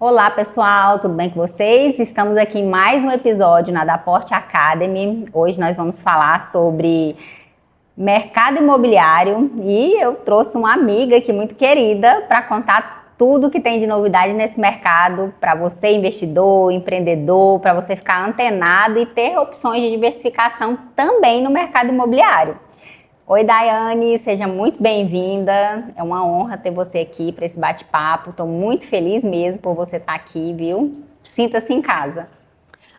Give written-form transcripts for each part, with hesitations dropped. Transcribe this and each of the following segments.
Olá pessoal, tudo bem com vocês? Estamos aqui em mais um episódio na Daporte Academy. Hoje nós vamos falar sobre mercado imobiliário e eu trouxe uma amiga aqui muito querida para contar tudo que tem de novidade nesse mercado para você investidor, empreendedor, para você ficar antenado e ter opções de diversificação também no mercado imobiliário. Oi, Daiane, seja muito bem-vinda. É uma honra ter você aqui para esse bate-papo. Estou muito feliz mesmo por você estar aqui, viu? Sinta-se em casa.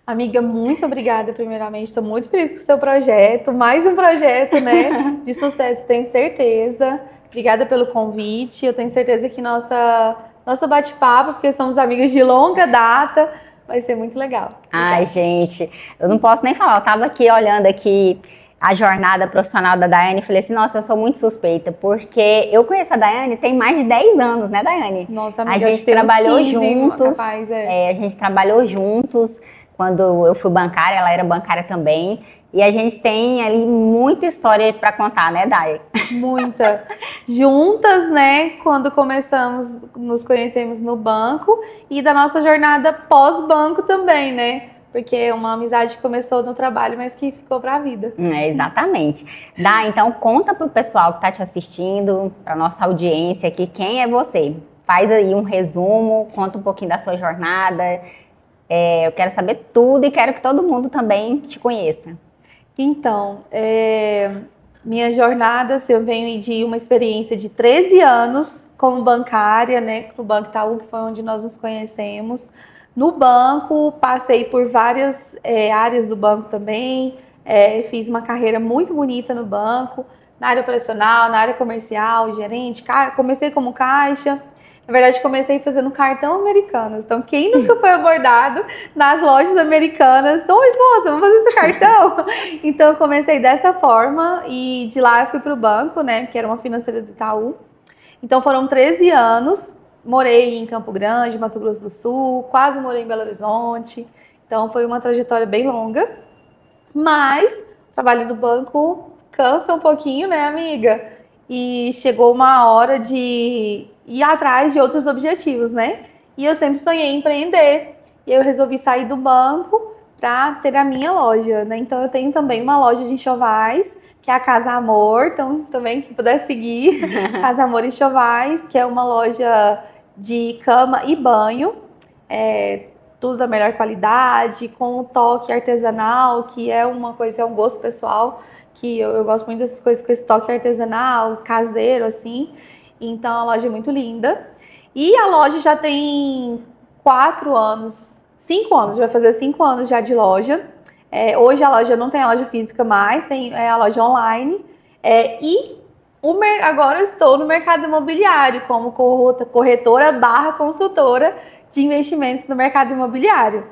Amiga, muito obrigada, primeiramente. Estou muito feliz com o seu projeto. Mais um projeto, né? De sucesso, tenho certeza. Obrigada pelo convite. Eu tenho certeza que nosso bate-papo, porque somos amigas de longa data, vai ser muito legal. Ai, gente, eu não posso nem falar. Eu estava aqui olhando aqui a jornada profissional da Daiane e falei assim, nossa, eu sou muito suspeita, porque eu conheço a Daiane tem mais de 10 anos, né, Daiane? Nossa, amiga, a gente trabalhou 15, juntos, capaz, a gente trabalhou juntos, quando eu fui bancária, ela era bancária também, e a gente tem ali muita história para contar, né, Dai? Muita. Juntas, né, quando começamos, nos conhecemos no banco, e da nossa jornada pós-banco também, né? Porque é uma amizade que começou no trabalho, mas que ficou para a vida. Exatamente. Dá, então conta pro pessoal que está te assistindo, para nossa audiência aqui, quem é você? Faz aí um resumo, conta um pouquinho da sua jornada. Eu quero saber tudo e quero que todo mundo também te conheça. Então, minha jornada, eu venho de uma experiência de 13 anos como bancária, né, no Banco Itaú, que foi onde nós nos conhecemos. No banco, passei por várias áreas do banco também, fiz uma carreira muito bonita no banco, na área operacional, na área comercial, gerente, comecei como caixa. Na verdade, comecei fazendo cartão americano. Então, quem nunca foi abordado nas lojas americanas? Oi, moça, vamos fazer esse cartão? Então, eu comecei dessa forma e de lá eu fui para o banco, né, que era uma financeira do Itaú. Então, foram 13 anos. Morei em Campo Grande, Mato Grosso do Sul, quase morei em Belo Horizonte. Então, foi uma trajetória bem longa. Mas, o trabalho do banco cansa um pouquinho, né, amiga? E chegou uma hora de ir atrás de outros objetivos, né? E eu sempre sonhei em empreender. E eu resolvi sair do banco para ter a minha loja, né? Então, eu tenho também uma loja de enxovais, que é a Casa Amor. Então, também, quem puder seguir, Casa Amor Enxovais, que é uma loja de cama e banho, tudo da melhor qualidade, com um toque artesanal, que é uma coisa, é um gosto pessoal, que eu gosto muito dessas coisas com esse toque artesanal, caseiro, assim. Então, a loja é muito linda. E a loja já tem 4 anos, 5 anos, vai fazer 5 anos já de loja. Hoje a loja não tem a loja física mais, tem a loja online. Agora eu estou no mercado imobiliário como corretora / consultora de investimentos no mercado imobiliário.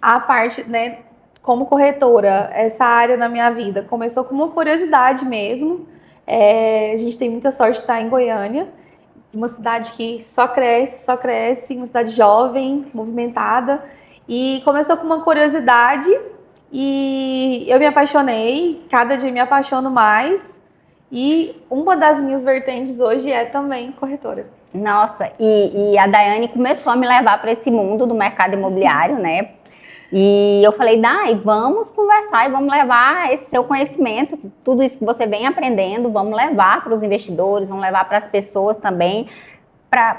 A parte, né, como corretora, essa área na minha vida começou com uma curiosidade mesmo. A gente tem muita sorte de estar em Goiânia, uma cidade que só cresce, uma cidade jovem, movimentada. E começou com uma curiosidade e eu me apaixonei, cada dia me apaixono mais. E uma das minhas vertentes hoje é também corretora. Nossa, e a Daiane começou a me levar para esse mundo do mercado imobiliário, né? E eu falei, Dai, vamos conversar e vamos levar esse seu conhecimento, tudo isso que você vem aprendendo, vamos levar para os investidores, vamos levar para as pessoas também.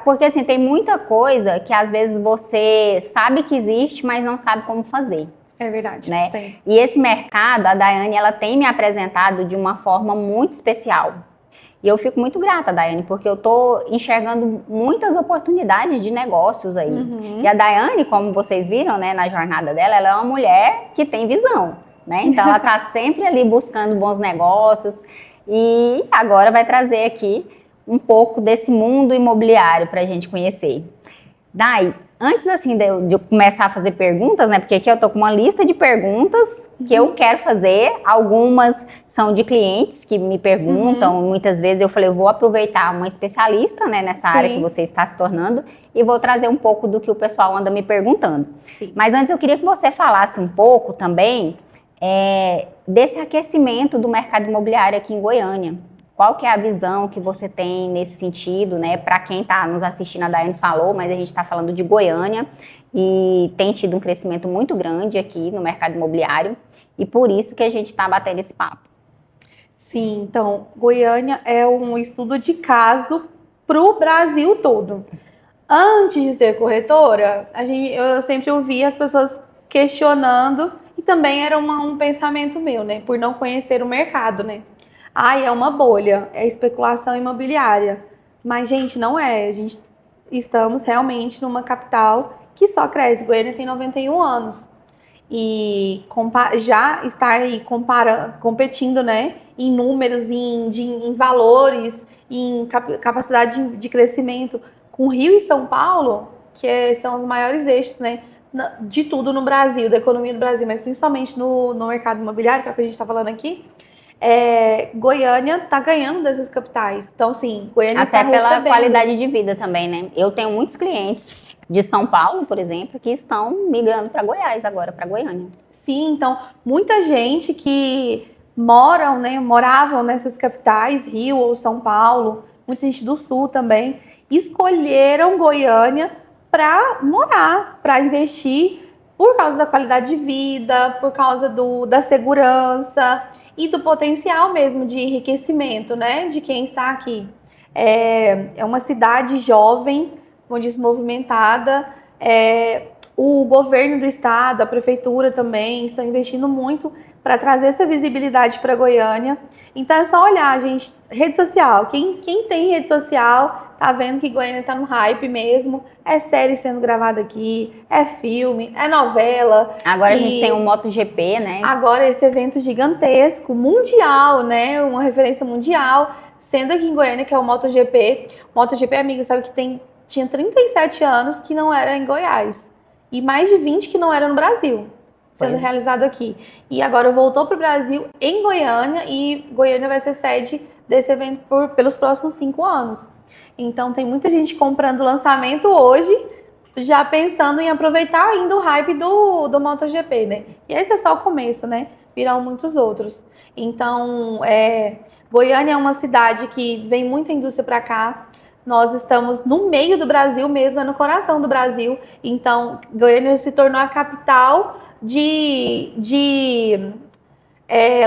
Porque assim, tem muita coisa que às vezes você sabe que existe, mas não sabe como fazer. É verdade, né? Tem. E esse mercado, a Daiane, ela tem me apresentado de uma forma muito especial. E eu fico muito grata, Daiane, porque eu tô enxergando muitas oportunidades de negócios aí. E a Daiane, como vocês viram, né, na jornada dela, ela é uma mulher que tem visão, né? Então ela tá sempre ali buscando bons negócios e agora vai trazer aqui um pouco desse mundo imobiliário para a gente conhecer. Dai, antes assim de eu começar a fazer perguntas, né? Porque aqui eu tô com uma lista de perguntas que eu quero fazer. Algumas são de clientes que me perguntam. Muitas vezes eu falei, eu vou aproveitar uma especialista, né, nessa área que você está se tornando e vou trazer um pouco do que o pessoal anda me perguntando. Sim. Mas antes eu queria que você falasse um pouco também desse aquecimento do mercado imobiliário aqui em Goiânia. qual que é a visão que você tem nesse sentido, né? Para quem está nos assistindo, a Daiane falou, mas a gente está falando de Goiânia e tem tido um crescimento muito grande aqui no mercado imobiliário e por isso que a gente está batendo esse papo. Sim, então, Goiânia é um estudo de caso para o Brasil todo. Antes de ser corretora, eu sempre ouvia as pessoas questionando, e também era um pensamento meu, né? Por não conhecer o mercado, né? É uma bolha, é especulação imobiliária. Mas, gente, não é. Estamos realmente numa capital que só cresce. Goiânia tem 91 anos. E já está aí competindo, né? Em números, em valores, em capacidade de crescimento com Rio e São Paulo, que são os maiores eixos, né, de tudo no Brasil, da economia do Brasil, mas principalmente no mercado imobiliário, que é o que a gente está falando aqui, Goiânia está ganhando dessas capitais. Então, sim, Goiânia está recebendo. Até pela qualidade de vida também, né? Eu tenho muitos clientes de São Paulo, por exemplo, que estão migrando para Goiás agora, para Goiânia. Sim, então, muita gente que moravam nessas capitais, Rio ou São Paulo, muita gente do Sul também, escolheram Goiânia para morar, para investir por causa da qualidade de vida, por causa da segurança e do potencial mesmo de enriquecimento, né, de quem está aqui. É uma cidade jovem, como diz, movimentada. O governo do estado, a prefeitura também estão investindo muito para trazer essa visibilidade para Goiânia. Então é só olhar, gente, rede social. Quem tem rede social tá vendo que Goiânia tá no hype mesmo. É série sendo gravada aqui, é filme, é novela. Agora a gente tem o MotoGP, né? Agora esse evento gigantesco, mundial, né? Uma referência mundial, sendo aqui em Goiânia, que é o MotoGP. MotoGP, amiga, sabe que tinha 37 anos que não era em Goiás. E mais de 20 que não era no Brasil, sendo realizado aqui. E agora voltou para o Brasil em Goiânia, e Goiânia vai ser sede desse evento pelos próximos 5 anos. Então tem muita gente comprando lançamento hoje, já pensando em aproveitar ainda o hype do MotoGP, né? E esse é só o começo, né? Virão muitos outros. Então, Goiânia é uma cidade que vem muita indústria para cá. Nós estamos no meio do Brasil mesmo, no coração do Brasil. Então, Goiânia se tornou a capital de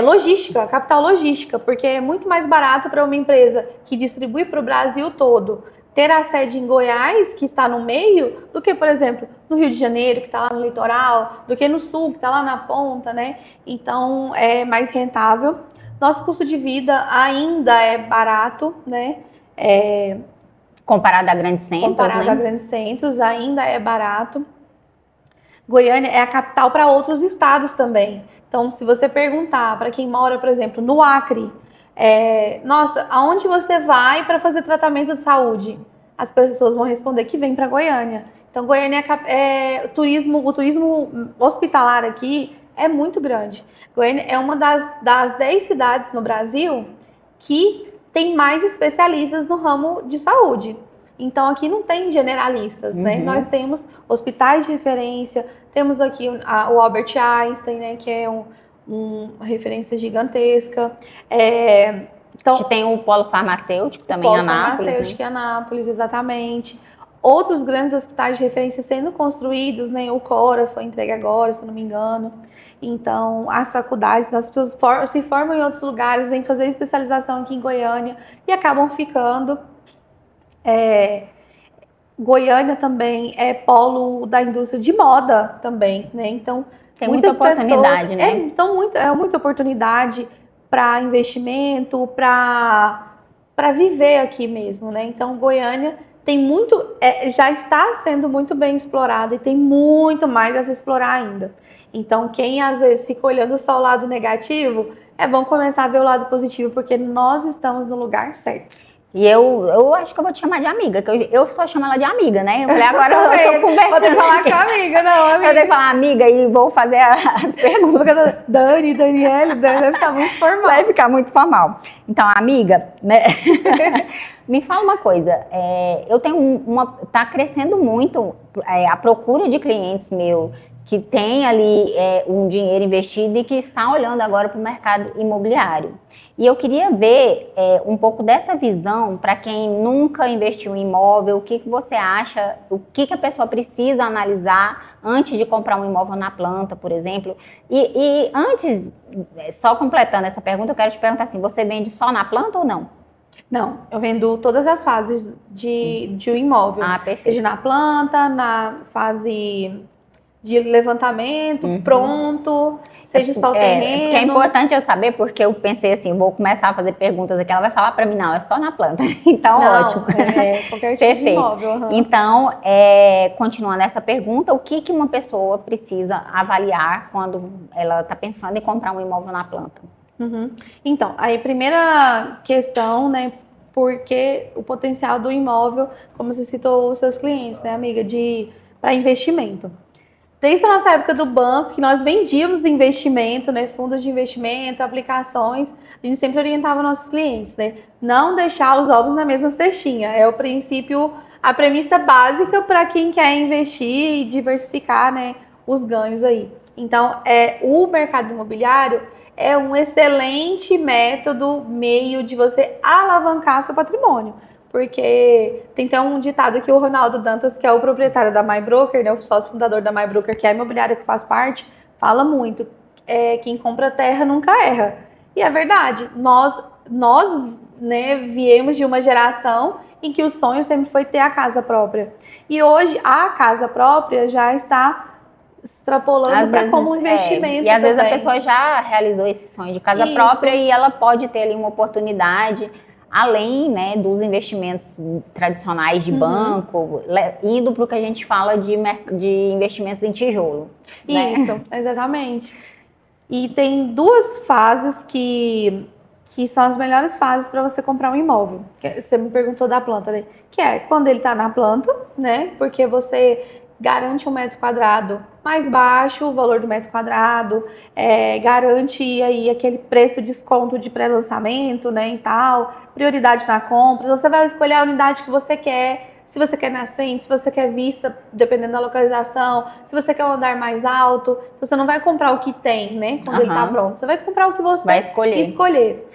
logística, capital logística, porque é muito mais barato para uma empresa que distribui para o Brasil todo ter a sede em Goiás, que está no meio, do que, por exemplo, no Rio de Janeiro, que está lá no litoral, do que no sul, que está lá na ponta, né? Então, é mais rentável. Nosso custo de vida ainda é barato, né? Comparado a grandes centros, comparado a grandes centros, ainda é barato. Goiânia é a capital para outros estados também. Então, se você perguntar para quem mora, por exemplo, no Acre, nossa, aonde você vai para fazer tratamento de saúde? As pessoas vão responder que vem para Goiânia. Então, Goiânia o turismo hospitalar aqui é muito grande. Goiânia é uma das 10 cidades no Brasil que tem mais especialistas no ramo de saúde. Então, aqui não tem generalistas, né? Nós temos hospitais de referência, temos aqui o Albert Einstein, né? Que é uma referência gigantesca. Então, a gente tem o polo farmacêutico também em Anápolis. Polo farmacêutico em Anápolis, exatamente. Outros grandes hospitais de referência sendo construídos, né? O Cora foi entregue agora, se eu não me engano. Então, as faculdades, as pessoas se formam em outros lugares, vêm fazer especialização aqui em Goiânia e acabam ficando. Goiânia também é polo da indústria de moda também, né? Então, tem muita oportunidade, né? Então, muita oportunidade para investimento, para viver aqui mesmo, né? Então, Goiânia tem já está sendo muito bem explorada e tem muito mais a se explorar ainda. Então, quem às vezes fica olhando só o lado negativo, é bom começar a ver o lado positivo, porque nós estamos no lugar certo. E eu acho que eu vou te chamar de amiga, que eu só chamo ela de amiga, né? Eu falei, agora eu tô conversando. Vou ter que falar com a amiga, não, amiga. Eu tenho que falar amiga e vou fazer as perguntas. Daniele, vai ficar muito formal. Vai ficar muito formal. Então, amiga, né? Me fala uma coisa, eu tenho tá crescendo muito a procura de clientes meu que tem ali um dinheiro investido e que está olhando agora para o mercado imobiliário. E eu queria ver um pouco dessa visão para quem nunca investiu em imóvel, o que você acha, o que a pessoa precisa analisar antes de comprar um imóvel na planta, por exemplo. E antes, só completando essa pergunta, eu quero te perguntar assim, você vende só na planta ou não? Não, eu vendo todas as fases de um imóvel. Ah, perfeito. Seja na planta, na fase de levantamento, pronto, seja só o terreno. Porque é importante eu saber, porque eu pensei assim, vou começar a fazer perguntas aqui, ela vai falar para mim, não, é só na planta. Então, não, ótimo. Qualquer tipo de imóvel. Então, continuando essa pergunta, o que uma pessoa precisa avaliar quando ela está pensando em comprar um imóvel na planta? Então, aí primeira questão, né, porque o potencial do imóvel, como você citou os seus clientes, né, amiga, para investimento. Desde a nossa época do banco, que nós vendíamos investimento, né, fundos de investimento, aplicações, a gente sempre orientava nossos clientes, né, não deixar os ovos na mesma cestinha. É o princípio, a premissa básica para quem quer investir e diversificar, né, os ganhos aí. Então, o mercado imobiliário é um excelente método, meio de você alavancar seu patrimônio. Porque tem até um ditado que o Ronaldo Dantas, que é o proprietário da MyBroker, né, o sócio fundador da MyBroker, que é a imobiliária que faz parte, fala muito. Quem compra terra nunca erra. E é verdade. Nós né, viemos de uma geração em que o sonho sempre foi ter a casa própria. E hoje a casa própria já está extrapolando para como um investimento. E às vezes a pessoa já realizou esse sonho de casa própria e ela pode ter ali uma oportunidade, além, né, dos investimentos tradicionais de banco, indo para o que a gente fala de investimentos em tijolo. Isso, né? Exatamente. E tem duas fases que são as melhores fases para você comprar um imóvel. Você me perguntou da planta, né? Que é quando ele está na planta, né? Porque você garante um metro quadrado mais baixo, o valor do metro quadrado, garante aí aquele preço desconto de pré-lançamento, né, e tal, prioridade na compra. Você vai escolher a unidade que você quer, se você quer nascente, se você quer vista, dependendo da localização, se você quer um andar mais alto. Você não vai comprar o que tem, né, quando ele está pronto. Você vai comprar o que você vai escolher.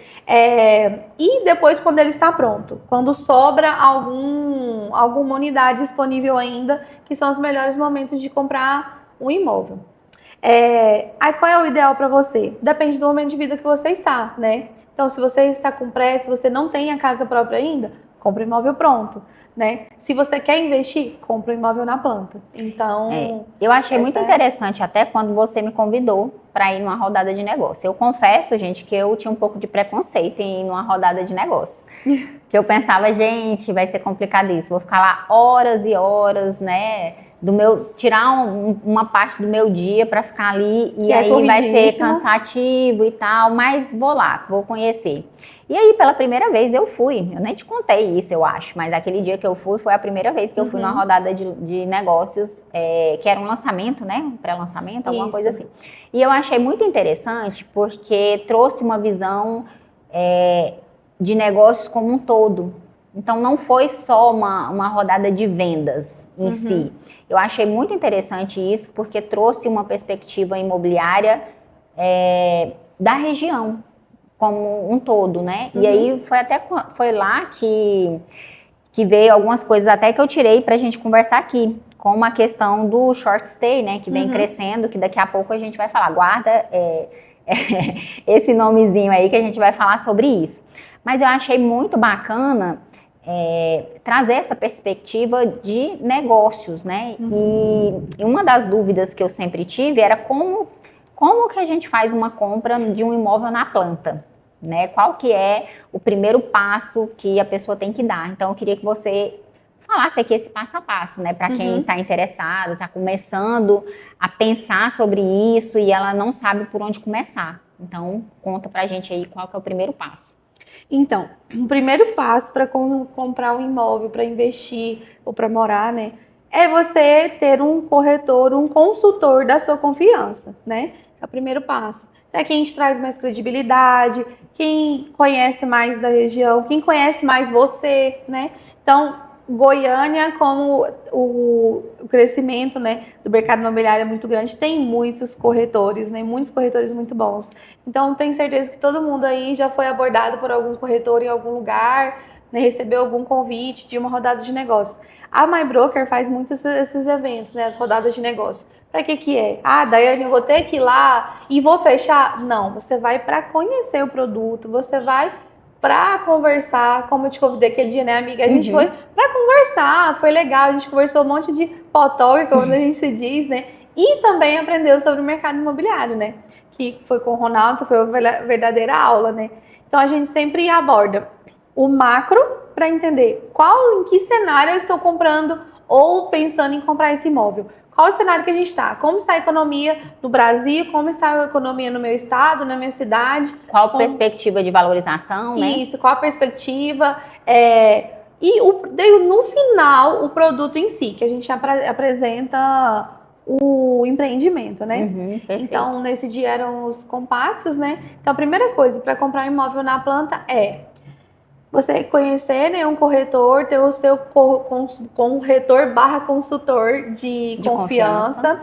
E depois, quando ele está pronto, quando sobra alguma unidade disponível ainda, que são os melhores momentos de comprar um imóvel. Aí qual é o ideal para você? Depende do momento de vida que você está, né? Então, se você está com pressa, se você não tem a casa própria ainda, compra um imóvel pronto, né? Se você quer investir, compra um imóvel na planta. Então, eu achei muito interessante até quando você me convidou para ir numa rodada de negócio. Eu confesso, gente, que eu tinha um pouco de preconceito em ir numa rodada de negócio. Que eu pensava, gente, vai ser complicadíssimo. Vou ficar lá horas e horas, né? Tirar uma parte do meu dia para ficar ali e aí vai ser cansativo e tal, mas vou lá, vou conhecer. E aí, pela primeira vez eu fui, eu nem te contei isso, eu acho, mas aquele dia que eu fui foi a primeira vez que eu fui numa rodada de negócios, que era um lançamento, né, um pré-lançamento, alguma coisa assim. E eu achei muito interessante porque trouxe uma visão de negócios como um todo. Então, não foi só uma rodada de vendas em si. Eu achei muito interessante isso, porque trouxe uma perspectiva imobiliária da região, como um todo, né? E aí, foi lá que veio algumas coisas até que eu tirei para a gente conversar aqui, como a questão do short stay, né? Que vem crescendo, que daqui a pouco a gente vai falar. Guarda esse nomezinho aí que a gente vai falar sobre isso. Mas eu achei muito bacana trazer essa perspectiva de negócios, né? E uma das dúvidas que eu sempre tive era como que a gente faz uma compra de um imóvel na planta, né? Qual que é o primeiro passo que a pessoa tem que dar? Então, eu queria que você falasse aqui esse passo a passo, né? Para quem está interessado, está começando a pensar sobre isso e ela não sabe por onde começar. Então, conta pra gente aí qual que é o primeiro passo. Então, o primeiro passo para comprar um imóvel, para investir ou para morar, né, é você ter um corretor, um consultor da sua confiança, né? É o primeiro passo. É quem te traz mais credibilidade, quem conhece mais da região, quem conhece mais você, né? Então, Goiânia, como o crescimento, né, do mercado imobiliário é muito grande, tem muitos corretores, né, muitos corretores muito bons. Então, tenho certeza que todo mundo aí já foi abordado por algum corretor em algum lugar, né, recebeu algum convite de uma rodada de negócio. A MyBroker faz muitos esses eventos, né, as rodadas de negócio. Para que é? Ah, Daiane, eu vou ter que ir lá e vou fechar? Não, você vai para conhecer o produto, você vai para conversar, como eu te convidei aquele dia, né, amiga? A gente foi para conversar, foi legal, a gente conversou um monte de potógrafo, como a gente se diz, né? E também aprendeu sobre o mercado imobiliário, né? Que foi com o Ronaldo, foi uma verdadeira aula, né? Então a gente sempre aborda o macro para entender em que cenário eu estou comprando ou pensando em comprar esse imóvel. Qual o cenário que a gente está? Como está a economia no Brasil? Como está a economia no meu estado, na minha cidade? Qual a perspectiva de valorização, né? Isso, qual a perspectiva? E no final, o produto em si, que a gente apresenta o empreendimento, né? Então, nesse dia eram os compactos, né? Então, a primeira coisa para comprar um imóvel na planta é você conhecer, né, um corretor, ter o seu corretor / consultor de confiança,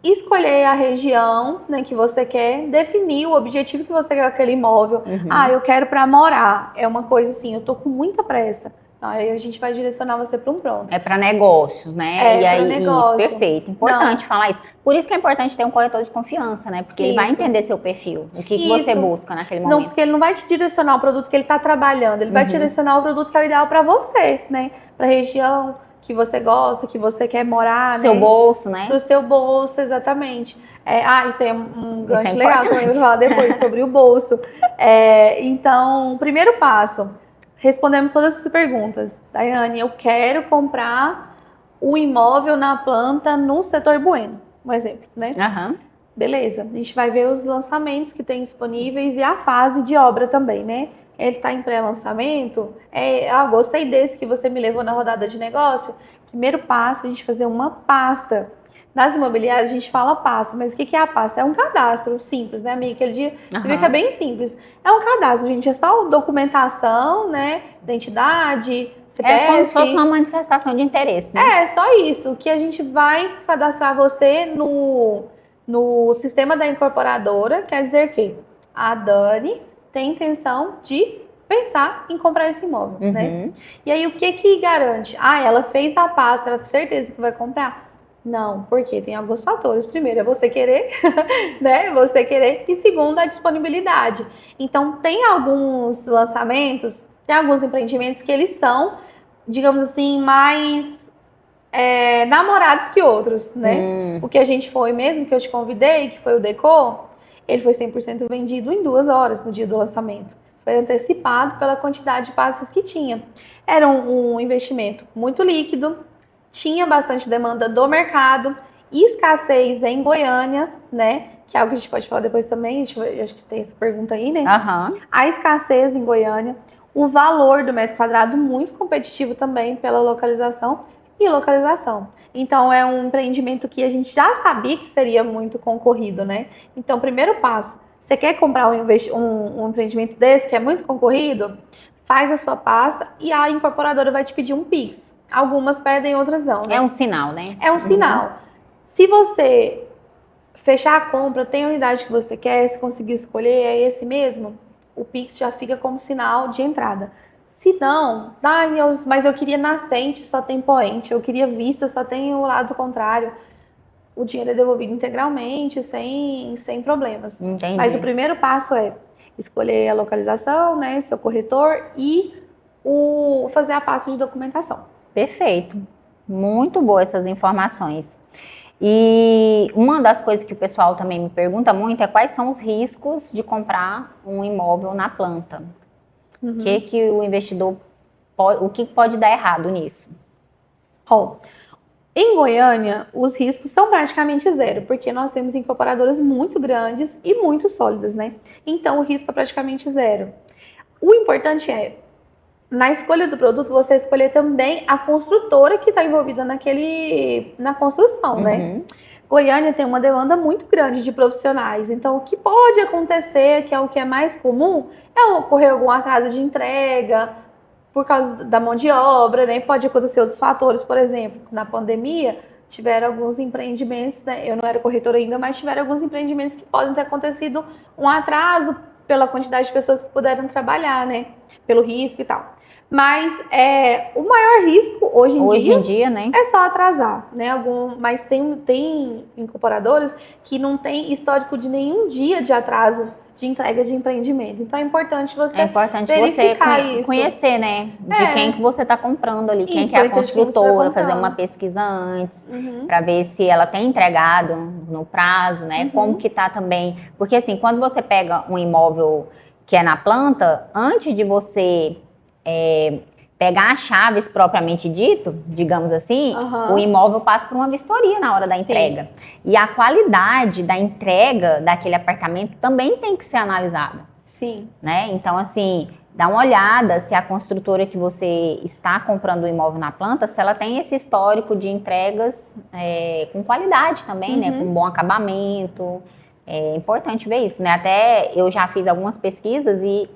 escolher a região, né, que você quer, definir o objetivo que você quer com aquele imóvel. Ah, eu quero para morar. É uma coisa assim, eu tô com muita pressa. Aí a gente vai direcionar você para um pronto. É para negócios, né? E aí, isso, perfeito. Importante falar isso. Por isso que é importante ter um corretor de confiança, né? Porque ele vai entender seu perfil, o que você busca naquele momento. Não, porque ele não vai te direcionar o produto que ele está trabalhando, ele vai te direcionar o produto que é o ideal para você, né? Para a região que você gosta, que você quer morar, pro seu bolso, né? Pro seu bolso, exatamente. Isso aí é um gancho legal que eu vou falar depois sobre o bolso. Então, primeiro passo, respondemos todas essas perguntas. Daiane, eu quero comprar um imóvel na planta no setor Bueno, um exemplo, né? Beleza, a gente vai ver os lançamentos que tem disponíveis e a fase de obra também, né? Ele está em pré-lançamento. Gostei desse que você me levou na rodada de negócio. Primeiro passo, a gente fazer uma pasta. Nas imobiliárias a gente fala pasta, mas o que é a pasta? É um cadastro simples, né, amiga? Aquele dia você vê que é bem simples. É um cadastro, gente, é só documentação, né? Identidade, CPF. É como se fosse uma manifestação de interesse, né? É, só isso, que a gente vai cadastrar você no sistema da incorporadora, quer dizer que a Dani tem intenção de pensar em comprar esse imóvel, né? E aí, o que garante? Ela fez a pasta, ela tem certeza que vai comprar? Não, porque tem alguns fatores. Primeiro, é você querer, né? Você querer. E segundo, a disponibilidade. Então, tem alguns lançamentos, tem alguns empreendimentos que eles são, digamos assim, mais namorados que outros, né? O que a gente foi mesmo, que eu te convidei, que foi o Decor, ele foi 100% vendido em 2 horas no dia do lançamento. Foi antecipado pela quantidade de passes que tinha. Era um investimento muito líquido, tinha bastante demanda do mercado, escassez em Goiânia, né? Que é algo que a gente pode falar depois também, acho que tem essa pergunta aí, né? A escassez em Goiânia, o valor do metro quadrado muito competitivo também pela localização e localização. Então, é um empreendimento que a gente já sabia que seria muito concorrido, né? Então, primeiro passo, você quer comprar um empreendimento desse que é muito concorrido? Faz a sua pasta e a incorporadora vai te pedir um Pix. Algumas pedem, outras não, né? É um sinal, né? É um sinal. Se você fechar a compra, tem a unidade que você quer, se conseguir escolher, é esse mesmo, o Pix já fica como sinal de entrada. Se não, mas eu queria nascente, só tem poente, eu queria vista, só tem o lado contrário. O dinheiro é devolvido integralmente, sem problemas. Entendi. Mas o primeiro passo é escolher a localização, né, seu corretor e fazer a pasta de documentação. Perfeito. Muito boas essas informações. E uma das coisas que o pessoal também me pergunta muito é quais são os riscos de comprar um imóvel na planta. O que o investidor o que pode dar errado nisso? Em Goiânia, os riscos são praticamente zero, porque nós temos incorporadoras muito grandes e muito sólidas, né? Então, o risco é praticamente zero. O importante é, na escolha do produto, você escolher também a construtora que está envolvida na construção, né? Goiânia tem uma demanda muito grande de profissionais, então o que pode acontecer, que é o que é mais comum, é ocorrer algum atraso de entrega, por causa da mão de obra, né? Pode acontecer outros fatores, por exemplo, na pandemia, tiveram alguns empreendimentos, né? Eu não era corretora ainda, mas tiveram alguns empreendimentos que podem ter acontecido um atraso pela quantidade de pessoas que puderam trabalhar, né? Pelo risco e tal. Mas o maior risco hoje em dia, né? é só atrasar, né? Mas tem incorporadoras que não tem histórico de nenhum dia de atraso de entrega de empreendimento. Então é importante você verificar isso. Conhecer, né? De quem que você está comprando ali, quem Isso, que é a conhecer de quem você tá construtora, fazer comprando. uma pesquisa antes, para ver se ela tem entregado no prazo, né? Como que tá também. Porque assim, quando você pega um imóvel que é na planta, antes de você pegar as chaves propriamente dito, digamos assim, o imóvel passa por uma vistoria na hora da entrega. E a qualidade da entrega daquele apartamento também tem que ser analisada. Sim. Né? Então, assim, dá uma olhada se a construtora que você está comprando o imóvel na planta, se ela tem esse histórico de entregas com qualidade também, né? Com bom acabamento. É importante ver isso, né? Até eu já fiz algumas pesquisas e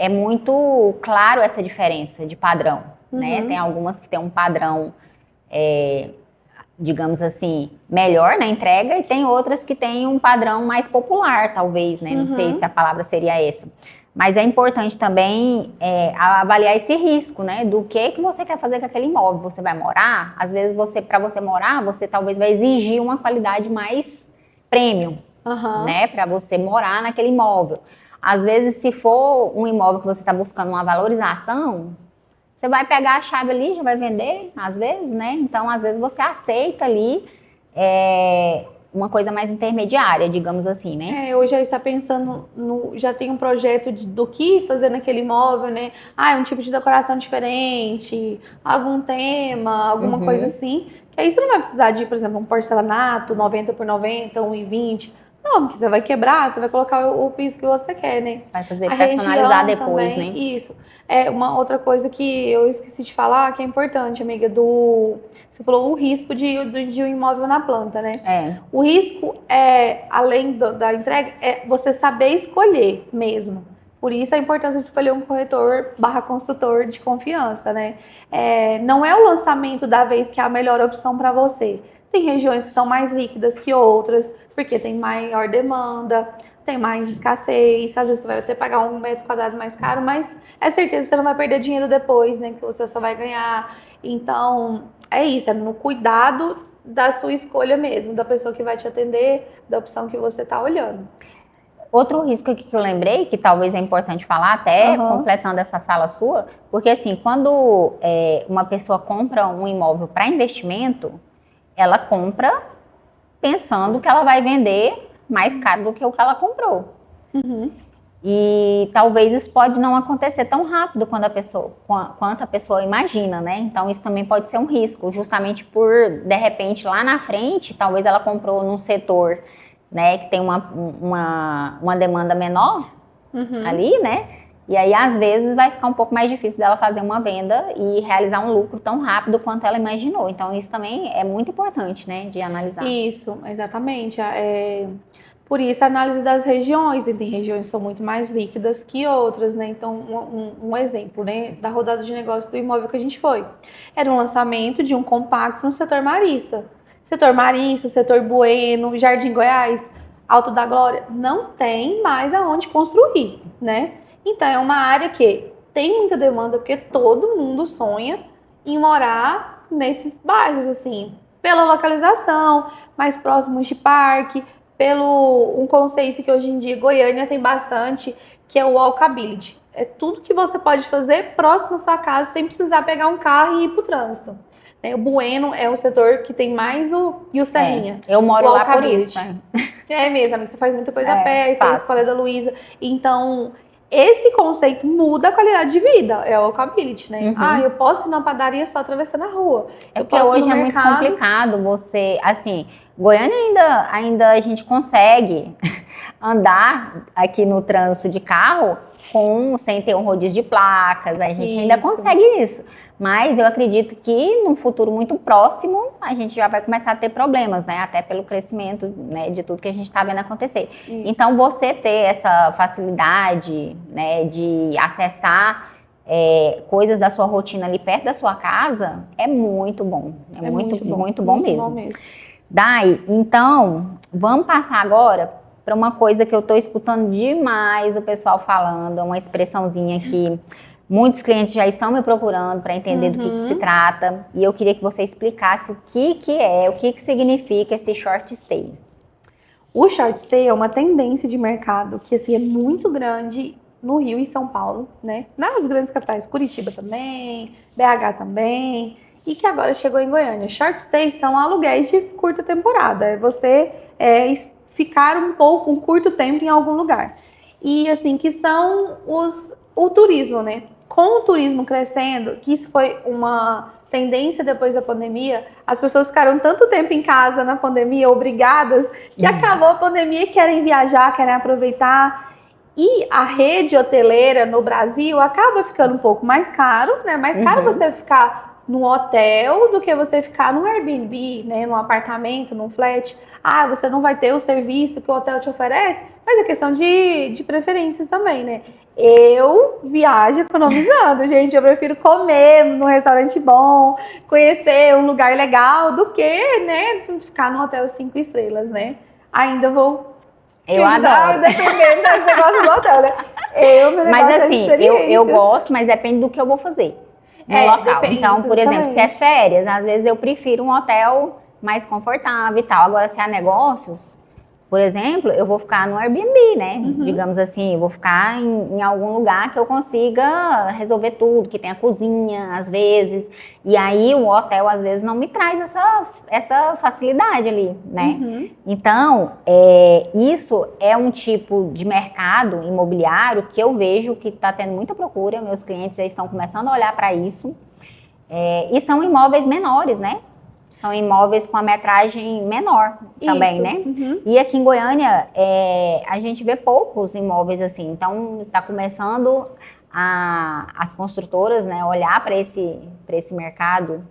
é muito claro essa diferença de padrão, né? Tem algumas que tem um padrão, digamos assim, melhor na entrega e tem outras que tem um padrão mais popular, talvez, né? Não sei se a palavra seria essa. Mas é importante também avaliar esse risco, né? Do que você quer fazer com aquele imóvel. Você vai morar? Às vezes, para você morar, você talvez vai exigir uma qualidade mais premium, né? Para você morar naquele imóvel. Às vezes, se for um imóvel que você está buscando uma valorização, você vai pegar a chave ali, já vai vender, às vezes, né? Então, às vezes, você aceita ali uma coisa mais intermediária, digamos assim, né? Eu já está pensando, já tem um projeto do que fazer naquele imóvel, né? Um tipo de decoração diferente, algum tema, alguma coisa assim. Que aí você não vai precisar de, por exemplo, um porcelanato 90 por 90, 1,20. Não, porque você vai quebrar, você vai colocar o piso que você quer, né? Vai fazer personalizar depois, também, né? Isso. Uma outra coisa que eu esqueci de falar, que é importante, amiga, você falou o risco de um imóvel na planta, né? O risco além da entrega, é você saber escolher mesmo. Por isso a importância de escolher um corretor / consultor de confiança, né? Não é o lançamento da vez que é a melhor opção para você. Tem regiões que são mais líquidas que outras, porque tem maior demanda, tem mais escassez. Às vezes você vai ter que pagar 1 metro quadrado mais caro, mas é certeza que você não vai perder dinheiro depois, né? Que você só vai ganhar. Então, é isso, é no cuidado da sua escolha mesmo, da pessoa que vai te atender, da opção que você está olhando. Outro risco aqui que eu lembrei, que talvez é importante falar, até completando essa fala sua, porque assim, quando uma pessoa compra um imóvel para investimento, ela compra pensando que ela vai vender mais caro do que o que ela comprou. E talvez isso pode não acontecer tão rápido quanto a pessoa imagina, né? Então isso também pode ser um risco, justamente por, de repente, lá na frente, talvez ela comprou num setor, né, que tem uma demanda menor ali, né? E aí, às vezes, vai ficar um pouco mais difícil dela fazer uma venda e realizar um lucro tão rápido quanto ela imaginou. Então, isso também é muito importante, né, de analisar. Isso, exatamente. Por isso, a análise das regiões. E tem regiões que são muito mais líquidas que outras, né? Então, um exemplo, né, da rodada de negócio do imóvel que a gente foi. Era um lançamento de um compacto no setor marista. Setor marista, setor Bueno, Jardim Goiás, Alto da Glória. Não tem mais aonde construir, né? Então, é uma área que tem muita demanda, porque todo mundo sonha em morar nesses bairros, assim, pela localização, mais próximos de parque, pelo um conceito que hoje em dia Goiânia tem bastante, que é o walkability. É tudo que você pode fazer próximo à sua casa, sem precisar pegar um carro e ir para o trânsito. O Bueno é o setor que tem mais e o Serrinha. Eu moro lá por isso. É mesmo, amiga, você faz muita coisa perto, tem a Escola da Luísa. Então, esse conceito muda a qualidade de vida, é o walkability, né? Eu posso ir na padaria só atravessando a rua. Porque hoje é muito complicado você, assim, Goiânia ainda a gente consegue andar aqui no trânsito de carro sem ter um rodízio de placas, a gente ainda consegue isso. Mas eu acredito que num futuro muito próximo a gente já vai começar a ter problemas, né? Até pelo crescimento, né, de tudo que a gente está vendo acontecer. Então você ter essa facilidade, né, de acessar coisas da sua rotina ali perto da sua casa, é muito bom. É muito bom mesmo. Dai, então, vamos passar agora para uma coisa que eu estou escutando demais o pessoal falando, uma expressãozinha que muitos clientes já estão me procurando para entender do que se trata, e eu queria que você explicasse o que significa esse short stay. O short stay é uma tendência de mercado que assim, é muito grande no Rio e São Paulo, né? Nas grandes capitais, Curitiba também, BH também, e que agora chegou em Goiânia. Short stay são aluguéis de curta temporada, é você ficar um curto tempo em algum lugar. E assim, que são o turismo, né? Com o turismo crescendo, que isso foi uma tendência depois da pandemia, as pessoas ficaram tanto tempo em casa na pandemia, obrigadas, que acabou a pandemia e querem viajar, querem aproveitar. E a rede hoteleira no Brasil acaba ficando um pouco mais caro, né? Mais caro você ficar num hotel do que você ficar num Airbnb, né? Num apartamento, num flat. Ah, você não vai ter o serviço que o hotel te oferece, mas é questão de preferências também, né? Eu viajo economizando, gente. Eu prefiro comer num restaurante bom, conhecer um lugar legal, do que, né, ficar num hotel 5 estrelas, né? Ainda vou... Eu adoro. Dependendo desse negócio do hotel, né? Mas assim, eu gosto, mas depende do que eu vou fazer no local. Então, por exemplo, se é férias, às vezes eu prefiro um hotel mais confortável e tal. Agora, se há negócios, por exemplo, eu vou ficar no Airbnb, né? Digamos assim, eu vou ficar em algum lugar que eu consiga resolver tudo, que tenha cozinha, às vezes. E aí, o hotel, às vezes, não me traz essa facilidade ali, né? Então, isso é um tipo de mercado imobiliário que eu vejo que está tendo muita procura. Meus clientes já estão começando a olhar para isso. E são imóveis menores, né? São imóveis com a metragem menor também, né? E aqui em Goiânia, a gente vê poucos imóveis assim. Então, está começando as construtoras, né, olhar para esse mercado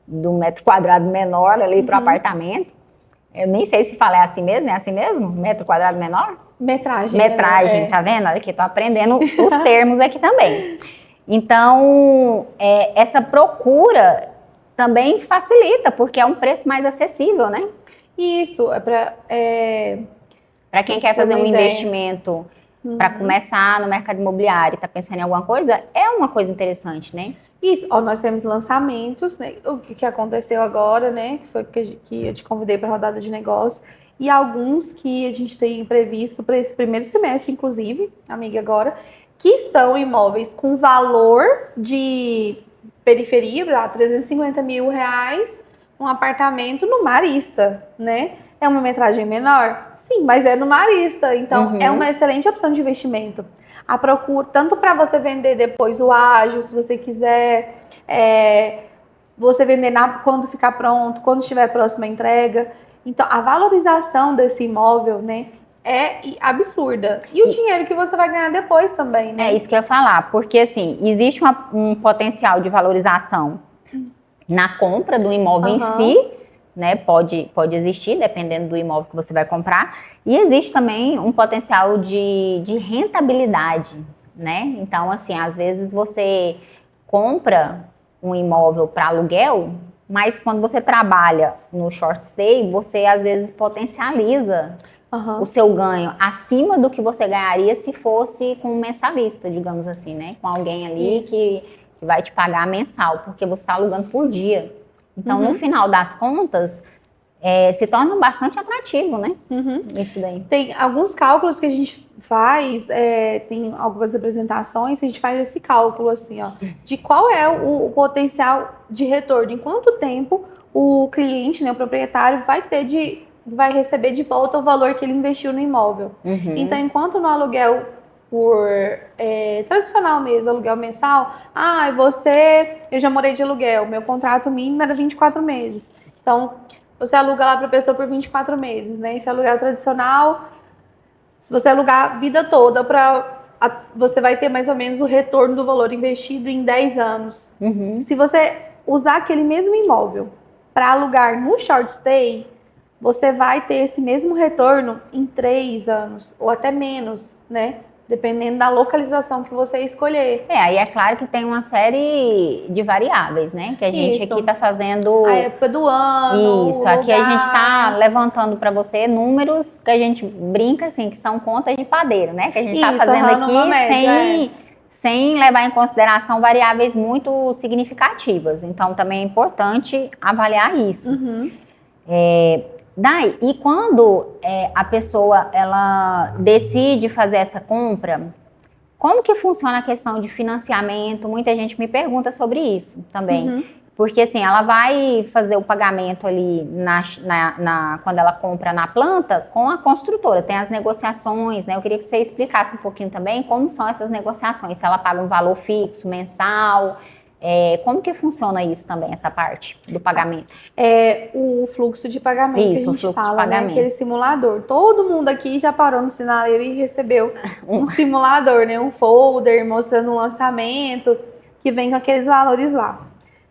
do metro quadrado menor ali para o apartamento. Eu nem sei se fala assim mesmo, é assim mesmo? Metro quadrado menor? Metragem, tá vendo? Olha aqui, tô aprendendo os termos aqui também. Então, essa procura também facilita, porque é um preço mais acessível, né? Isso, para quem quer fazer um investimento para começar no mercado imobiliário e está pensando em alguma coisa, é uma coisa interessante, né? Isso, nós temos lançamentos, né? O que aconteceu agora, né? Que foi que eu te convidei para a rodada de negócio, e alguns que a gente tem previsto para esse primeiro semestre, inclusive, amiga, agora, que são imóveis com valor de periferia, R$350 mil, um apartamento no Marista, né? É uma metragem menor? Sim, mas é no Marista, então é uma excelente opção de investimento. A procura, tanto para você vender depois o ágio, se você quiser, você vender quando ficar pronto, quando estiver próxima à entrega. Então, a valorização desse imóvel, né, é absurda. E o dinheiro que você vai ganhar depois também, né? É isso que eu ia falar, porque assim, existe um potencial de valorização na compra do imóvel em si, né? Pode existir, dependendo do imóvel que você vai comprar. E existe também um potencial de rentabilidade, né? Então, assim, às vezes você compra um imóvel para aluguel, mas quando você trabalha no short stay, você às vezes potencializa o seu ganho acima do que você ganharia se fosse com um mensalista, digamos assim, né? Com alguém ali que vai te pagar mensal, porque você está alugando por dia. Então, no final das contas, se torna bastante atrativo, né? Isso daí. Tem alguns cálculos que a gente faz, tem algumas apresentações, a gente faz esse cálculo, assim, ó, de qual é o potencial de retorno, em quanto tempo o cliente, né, o proprietário, vai receber de volta o valor que ele investiu no imóvel. Então, enquanto no aluguel tradicional mesmo, aluguel mensal, eu já morei de aluguel, meu contrato mínimo era 24 meses. Então, você aluga lá para a pessoa por 24 meses, né? Esse aluguel tradicional, se você alugar a vida toda, você vai ter mais ou menos o retorno do valor investido em 10 anos. Se você usar aquele mesmo imóvel para alugar no short stay, você vai ter esse mesmo retorno em 3 anos, ou até menos, né? dependendo da localização que você escolher. Aí é claro que tem uma série de variáveis, né? Que a gente aqui tá fazendo... A época do ano, Isso, aqui a gente tá levantando para você números que a gente brinca, assim, que são contas de padeiro, né? Que a gente tá fazendo aqui sem levar em consideração variáveis muito significativas. Então, também é importante avaliar isso. Dai, e quando a pessoa ela decide fazer essa compra, como que funciona a questão de financiamento? Muita gente me pergunta sobre isso também. Porque assim, ela vai fazer o pagamento ali quando ela compra na planta com a construtora. Tem as negociações, né? Eu queria que você explicasse um pouquinho também como são essas negociações. Se ela paga um valor fixo, mensal... como que funciona isso também, essa parte do pagamento? O fluxo de pagamento isso, que a gente o fluxo fala, de pagamento. né? Aquele simulador. Todo mundo aqui já parou no sinaleiro e recebeu um simulador, né? Um folder mostrando o lançamento, que vem com aqueles valores lá.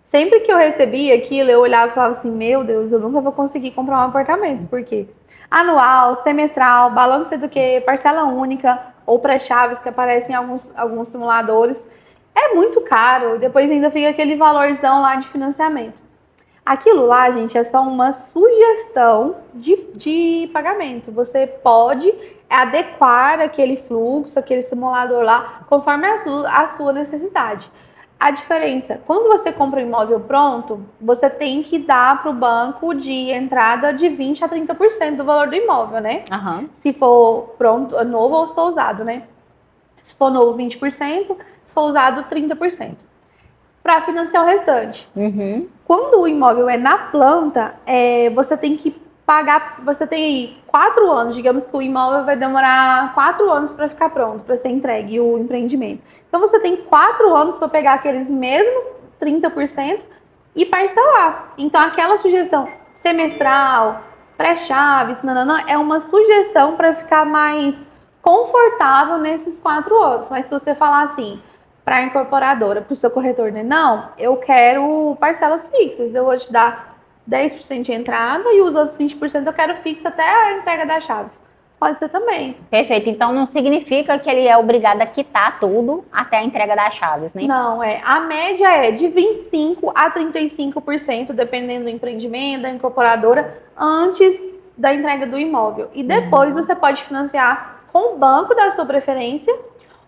Sempre que eu recebia aquilo, eu olhava e falava assim, meu Deus, eu nunca vou conseguir comprar um apartamento. Por quê? Anual, semestral, balão não sei do que, parcela única ou pré-chaves que aparecem em alguns simuladores. É muito caro, depois ainda fica aquele valorzão lá de financiamento. Aquilo lá, gente, é só uma sugestão de pagamento. Você pode adequar aquele fluxo, aquele simulador lá, conforme a sua necessidade. A diferença, quando você compra um imóvel pronto, você tem que dar para o banco de entrada de 20% a 30% do valor do imóvel, né? Se for pronto, novo ou se for usado, né? Se for novo, 20%. Se for usado, 30%. Para financiar o restante. Quando o imóvel é na planta, você tem que pagar, você tem aí 4 anos, digamos que o imóvel vai demorar 4 anos para ficar pronto, para ser entregue o empreendimento. Então você tem 4 anos para pegar aqueles mesmos 30% e parcelar. Então aquela sugestão semestral, pré-chaves, é uma sugestão para ficar mais confortável nesses 4 anos. Mas se você falar assim, para a incorporadora, para o seu corretor, né? Não, eu quero parcelas fixas, eu vou te dar 10% de entrada e os outros 20% eu quero fixo até a entrega das chaves. Pode ser também. Perfeito, então não significa que ele é obrigado a quitar tudo até a entrega das chaves, né? Não, a média é de 25% a 35%, dependendo do empreendimento, da incorporadora, antes da entrega do imóvel. E depois você pode financiar com o banco da sua preferência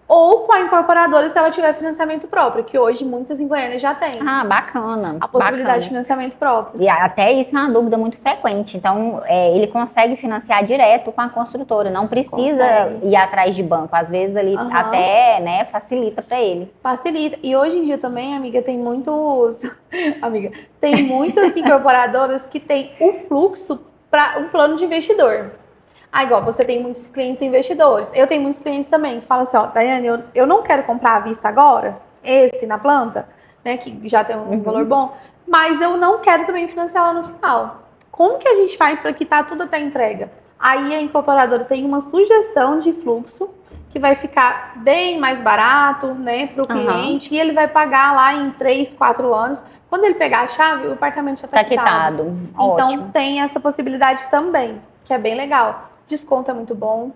ou com a incorporadora se ela tiver financiamento próprio, que hoje muitas em Goiânia já tem. Bacana. A possibilidade de financiamento próprio. E até isso é uma dúvida muito frequente. Então, ele consegue financiar direto com a construtora, não precisa ir atrás de banco. Às vezes, ele até, né, facilita para ele. Facilita. E hoje em dia também, amiga, tem muitas incorporadoras que têm o fluxo para um plano de investidor. Igual você tem muitos clientes investidores. Eu tenho muitos clientes também que falam assim, Daiane, eu não quero comprar à vista agora, esse na planta, né, que já tem um valor bom, mas eu não quero também financiar lá no final. Como que a gente faz para quitar tudo até a entrega? Aí a incorporadora tem uma sugestão de fluxo que vai ficar bem mais barato, né, para o cliente, e ele vai pagar lá em 3, 4 anos. Quando ele pegar a chave, o apartamento já está quitado. Então Ótimo. Tem essa possibilidade também, que é bem legal. Desconto é muito bom.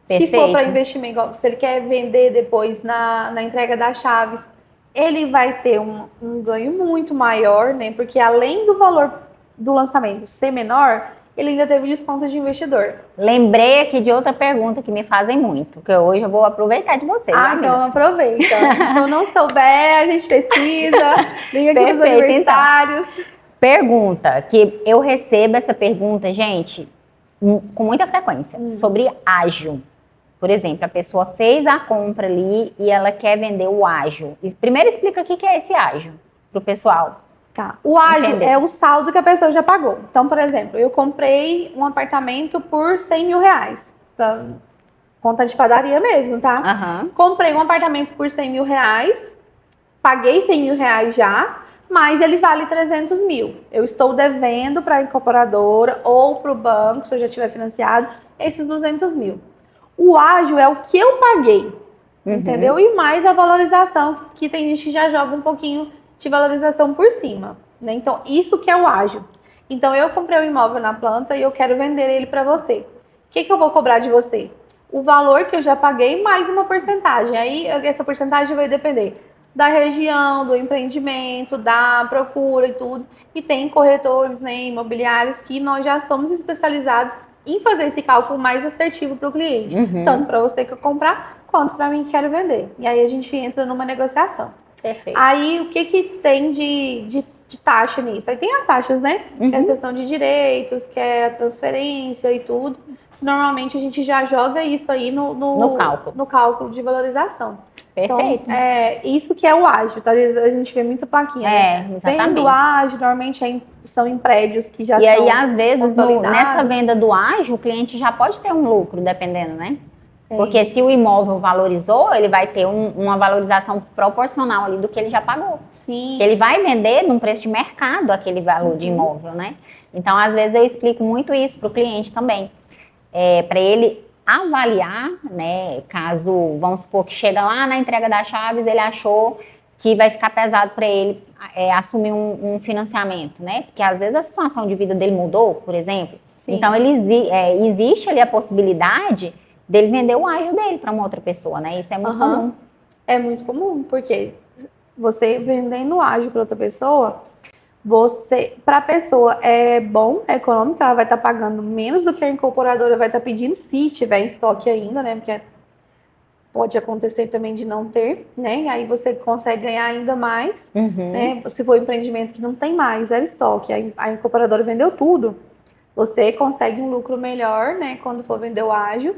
Perfeito. Se for para investimento, se ele quer vender depois na entrega das chaves, ele vai ter um ganho muito maior, né? Porque além do valor do lançamento ser menor, ele ainda teve desconto de investidor. Lembrei aqui de outra pergunta que me fazem muito, que hoje eu vou aproveitar de vocês. Então aproveita. Se eu não souber, a gente pesquisa, liga aqui nos universitários. Então, pergunta, que eu recebo essa pergunta, gente, com muita frequência, sobre ágio. Por exemplo, a pessoa fez a compra ali e ela quer vender o ágio. Primeiro explica o que é esse ágio pro pessoal. Tá. O ágio é o saldo que a pessoa já pagou. Então, por exemplo, eu comprei um apartamento por 100 mil reais. Então, conta de padaria mesmo, tá? Comprei um apartamento por 100 mil reais, paguei 100 mil reais já, mas ele vale 300 mil. Eu estou devendo para a incorporadora ou para o banco, se eu já tiver financiado, esses 200 mil. O ágio é o que eu paguei, entendeu? E mais a valorização, que tem gente que já joga um pouquinho de valorização por cima, né? Então, isso que é o ágio. Então, eu comprei um imóvel na planta e eu quero vender ele para você. O que eu vou cobrar de você? o valor que eu já paguei mais uma porcentagem. Aí essa porcentagem vai depender da região, do empreendimento, da procura e tudo. E tem corretores, né, imobiliários que nós já somos especializados em fazer esse cálculo mais assertivo para o cliente. Tanto para você que quer comprar, quanto para mim que quero vender. E aí a gente entra numa negociação. Perfeito. Aí o que tem de taxa nisso? Aí tem as taxas, né? Que é a cessão de direitos, que é a transferência e tudo. Normalmente a gente já joga isso aí no cálculo de valorização. Perfeito. Então, isso que é o ágio, tá? A gente vê muita plaquinha, né? Exatamente. Vendo ágio, normalmente são em prédios que já são. E aí, às vezes, nessa venda do ágio, o cliente já pode ter um lucro, dependendo, né? Porque se o imóvel valorizou, ele vai ter uma valorização proporcional ali do que ele já pagou. Sim. Que ele vai vender num preço de mercado aquele valor de imóvel, né? Então, às vezes, eu explico muito isso para o cliente também. Para ele avaliar, né? Caso, vamos supor que chega lá na entrega das chaves, ele achou que vai ficar pesado para ele assumir um financiamento, né? Porque às vezes a situação de vida dele mudou, por exemplo. Sim. Então, existe ali a possibilidade dele vender o ágio dele para uma outra pessoa, né? Isso é muito comum. É muito comum, porque você vendendo ágio para outra pessoa, para a pessoa é bom, é econômico, ela vai estar pagando menos do que a incorporadora vai estar pedindo, se tiver em estoque ainda, né? Porque pode acontecer também de não ter, né? E aí você consegue ganhar ainda mais, né? Se for um empreendimento que não tem mais, era estoque, a incorporadora vendeu tudo, você consegue um lucro melhor, né? Quando for vender o ágio.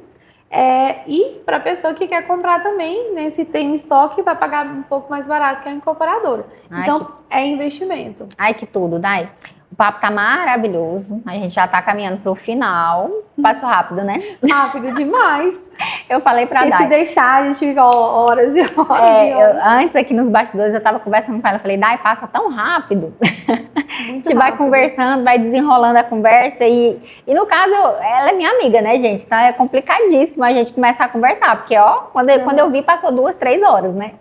E para a pessoa que quer comprar também, né, se tem um estoque, vai pagar um pouco mais barato que a incorporadora. Então, é investimento. Ai, que tudo, Dai. O papo tá maravilhoso. A gente já tá caminhando pro final. Passou rápido, né? Rápido demais. Eu falei pra Dai. Se deixar, a gente fica horas e horas. Antes, aqui nos bastidores, eu tava conversando com ela. Eu falei, Dai, passa tão rápido. A gente vai conversando, vai desenrolando a conversa. E no caso, ela é minha amiga, né, gente? Então é complicadíssimo a gente começar a conversar. Porque, quando eu vi, passou 2, 3 horas, né?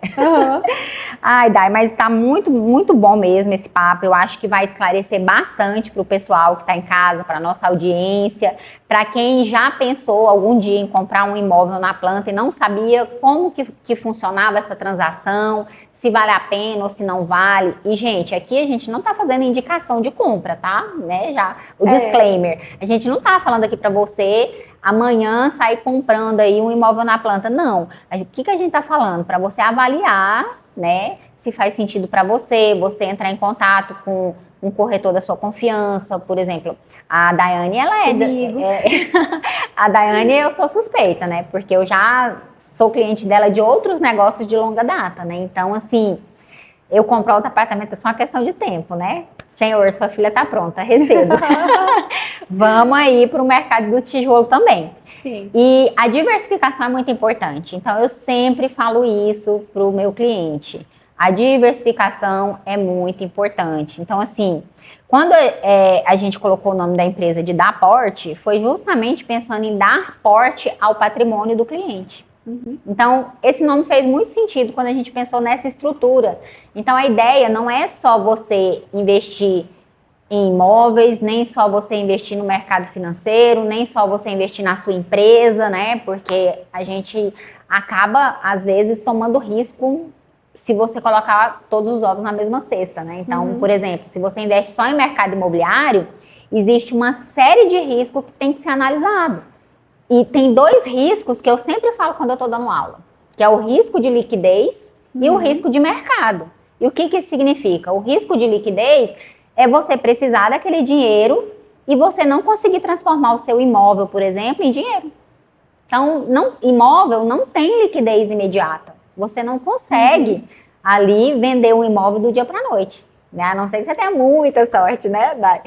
Ai, Dai, mas tá muito, muito bom mesmo esse papo. Eu acho que vai esclarecer bastante pro pessoal que tá em casa, pra nossa audiência, para quem já pensou algum dia em comprar um imóvel na planta e não sabia como que funcionava essa transação, se vale a pena ou se não vale. E, gente, aqui a gente não tá fazendo indicação de compra, tá? Né? Já o disclaimer. A gente não tá falando aqui para você amanhã sair comprando aí um imóvel na planta. Não. O que a gente tá falando? Para você avaliar, né? Se faz sentido para você entrar em contato com um corretor da sua confiança, por exemplo. A Daiane, ela a Daiane, eu sou suspeita, né? Porque eu já sou cliente dela de outros negócios de longa data, né? Então, assim, eu comprar outro apartamento é só uma questão de tempo, né? Senhor, sua filha tá pronta, recebo. Vamos aí para o mercado do tijolo também. Sim. E a diversificação é muito importante. Então, eu sempre falo isso para o meu cliente. A diversificação é muito importante. Então, assim, quando a gente colocou o nome da empresa de Dar Porte, foi justamente pensando em dar porte ao patrimônio do cliente. Então, esse nome fez muito sentido quando a gente pensou nessa estrutura. Então, a ideia não é só você investir em imóveis, nem só você investir no mercado financeiro, nem só você investir na sua empresa, né? Porque a gente acaba, às vezes, tomando risco se você colocar todos os ovos na mesma cesta, né? Então, por exemplo, se você investe só em mercado imobiliário, existe uma série de riscos que tem que ser analisado. E tem 2 riscos que eu sempre falo quando eu estou dando aula, que é o risco de liquidez e o risco de mercado. E o que isso significa? O risco de liquidez é você precisar daquele dinheiro e você não conseguir transformar o seu imóvel, por exemplo, em dinheiro. Então, imóvel não tem liquidez imediata. Você não consegue ali vender um imóvel do dia para a noite, né? A não ser que você tenha muita sorte, né, Dai?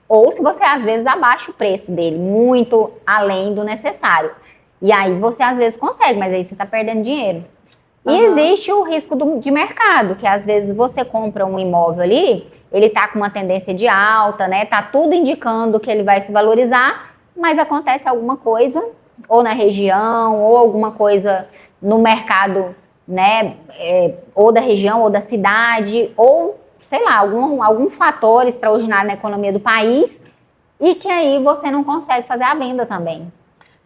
Ou se você, às vezes, abaixa o preço dele muito além do necessário. E aí você, às vezes, consegue, mas aí você está perdendo dinheiro. E existe o risco de mercado, que às vezes você compra um imóvel ali, ele está com uma tendência de alta, né? Tá tudo indicando que ele vai se valorizar, mas acontece alguma coisa, ou na região, ou alguma coisa no mercado, né, ou da região, ou da cidade, ou, sei lá, algum fator extraordinário na economia do país, e que aí você não consegue fazer a venda também.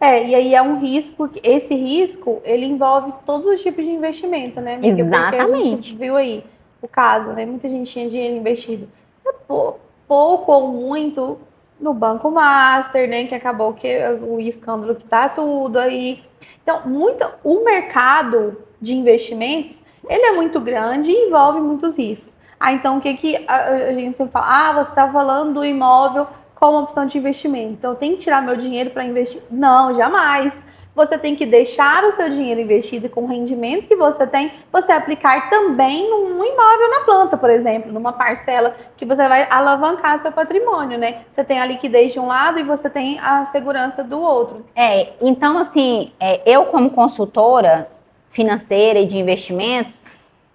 E aí é um risco, esse risco, ele envolve todos os tipos de investimento, né, amiga? Exatamente. Porque a gente viu aí o caso, né? Muita gente tinha dinheiro investido. Pouco ou muito no Banco Master, né? Que acabou o escândalo que tá tudo aí. Então, o mercado de investimentos, ele é muito grande e envolve muitos riscos. Então, o que a gente sempre fala? Você está falando do imóvel como opção de investimento. Então, eu tenho que tirar meu dinheiro para investir? Não, jamais. Você tem que deixar o seu dinheiro investido com o rendimento que você tem, você aplicar também num imóvel na planta, por exemplo, numa parcela que você vai alavancar seu patrimônio, né? Você tem a liquidez de um lado e você tem a segurança do outro. Então, assim, eu como consultora financeira e de investimentos,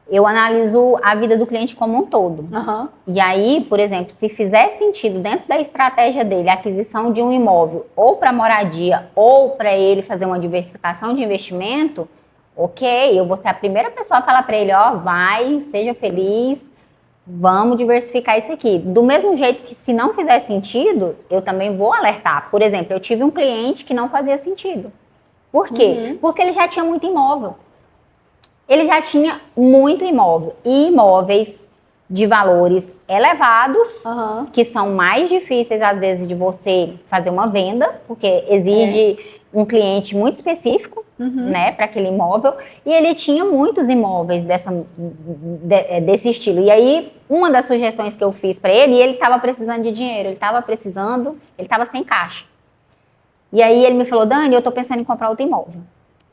eu analiso a vida do cliente como um todo. Uhum. E aí, por exemplo, se fizer sentido dentro da estratégia dele a aquisição de um imóvel ou para moradia ou para ele fazer uma diversificação de investimento, ok, eu vou ser a primeira pessoa a falar para ele, vai, seja feliz, vamos diversificar isso aqui. Do mesmo jeito que se não fizer sentido, eu também vou alertar. Por exemplo, eu tive um cliente que não fazia sentido. Por quê? Uhum. Porque ele já tinha muito imóvel. Ele já tinha muito imóvel. E imóveis de valores elevados, que são mais difíceis, às vezes, de você fazer uma venda, porque exige um cliente muito específico, né, para aquele imóvel. E ele tinha muitos imóveis desse estilo. E aí, uma das sugestões que eu fiz para ele, ele estava precisando de dinheiro, ele estava sem caixa. E aí ele me falou, Dani, eu estou pensando em comprar outro imóvel.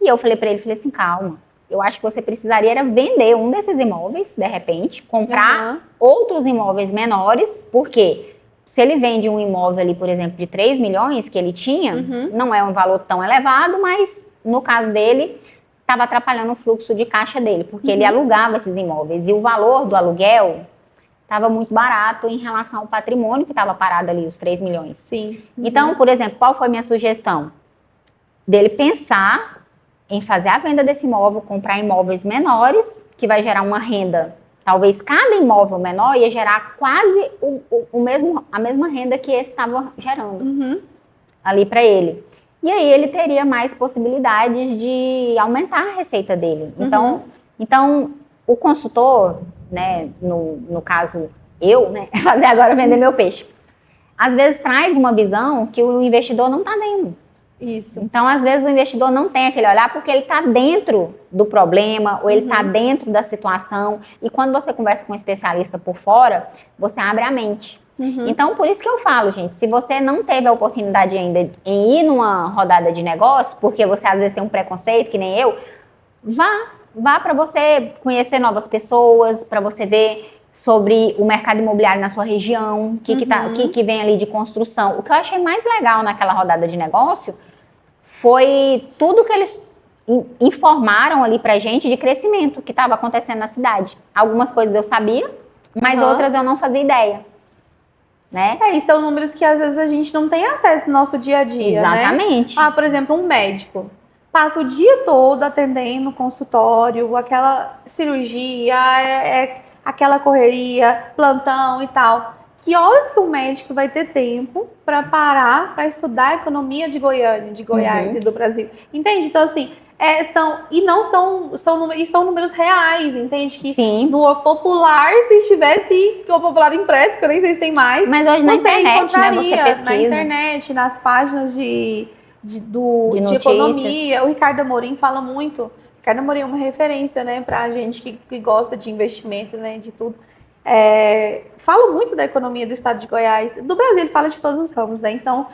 E eu falei para ele, falei assim, calma. Eu acho que você precisaria era vender um desses imóveis, de repente, comprar outros imóveis menores, porque se ele vende um imóvel ali, por exemplo, de 3 milhões que ele tinha, não é um valor tão elevado, mas no caso dele, estava atrapalhando o fluxo de caixa dele, porque ele alugava esses imóveis e o valor do aluguel estava muito barato em relação ao patrimônio que estava parado ali, os 3 milhões. Sim. Então, por exemplo, qual foi a minha sugestão? Dele pensar em fazer a venda desse imóvel, comprar imóveis menores, que vai gerar uma renda. Talvez cada imóvel menor ia gerar quase a mesma renda que esse estava gerando ali para ele. E aí ele teria mais possibilidades de aumentar a receita dele. Então o consultor, né, no caso eu, né, fazer agora vender meu peixe, às vezes traz uma visão que o investidor não está vendo. Isso. Então, às vezes, o investidor não tem aquele olhar porque ele está dentro do problema ou ele está dentro da situação. E quando você conversa com um especialista por fora, você abre a mente. Então, por isso que eu falo, gente, se você não teve a oportunidade ainda em ir numa rodada de negócio, porque você às vezes tem um preconceito, que nem eu, vá para você conhecer novas pessoas, para você ver sobre o mercado imobiliário na sua região, o que vem ali de construção. O que eu achei mais legal naquela rodada de negócio foi tudo que eles informaram ali pra gente de crescimento que estava acontecendo na cidade. Algumas coisas eu sabia, mas outras eu não fazia ideia. Né? E são números que às vezes a gente não tem acesso no nosso dia a dia. Exatamente. Né? Por exemplo, um médico passa o dia todo atendendo no consultório, aquela cirurgia, aquela correria, plantão e tal. Que horas que o médico vai ter tempo para parar para estudar a economia de Goiânia, de Goiás e do Brasil? Entende? Então, assim, são números reais, entende? Que Sim. no popular, se estivesse o popular impresso, que eu nem sei se tem mais. Mas hoje na internet, né? Você pesquisa. Na internet, nas páginas de economia. O Ricardo Amorim fala muito. O Ricardo Amorim é uma referência, né, pra gente que gosta de investimento, né, de tudo. Fala muito da economia do estado de Goiás. Do Brasil, ele fala de todos os ramos, né? Então,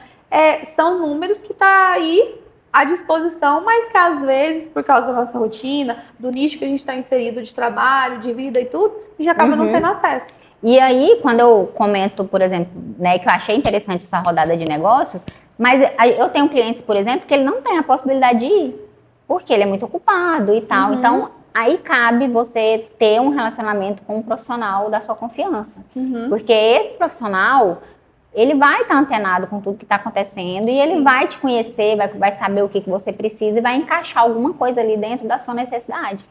são números que tá aí à disposição, mas que às vezes, por causa da nossa rotina, do nicho que a gente está inserido de trabalho, de vida e tudo, a gente acaba não tendo acesso. E aí, quando eu comento, por exemplo, né, que eu achei interessante essa rodada de negócios, mas eu tenho clientes, por exemplo, que ele não tem a possibilidade de ir, porque ele é muito ocupado e tal. Então, aí cabe você ter um relacionamento com um profissional da sua confiança. Porque esse profissional, ele vai estar antenado com tudo que está acontecendo e ele vai te conhecer, vai saber o que você precisa e vai encaixar alguma coisa ali dentro da sua necessidade.